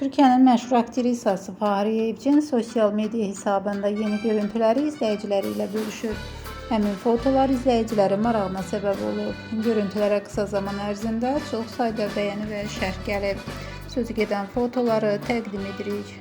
Türkiye'nin məşhur aktrisası Fahriye Evcen sosyal medya hesabında yeni görüntüləri izləyiciləri bölüşür. Həmin fotolar izləyicilərin marağına səbəb olur. Görüntülərə qısa zaman ərzində çox sayda bəyəni və şərh gəlib. Sözü gedən fotoları təqdim edirik.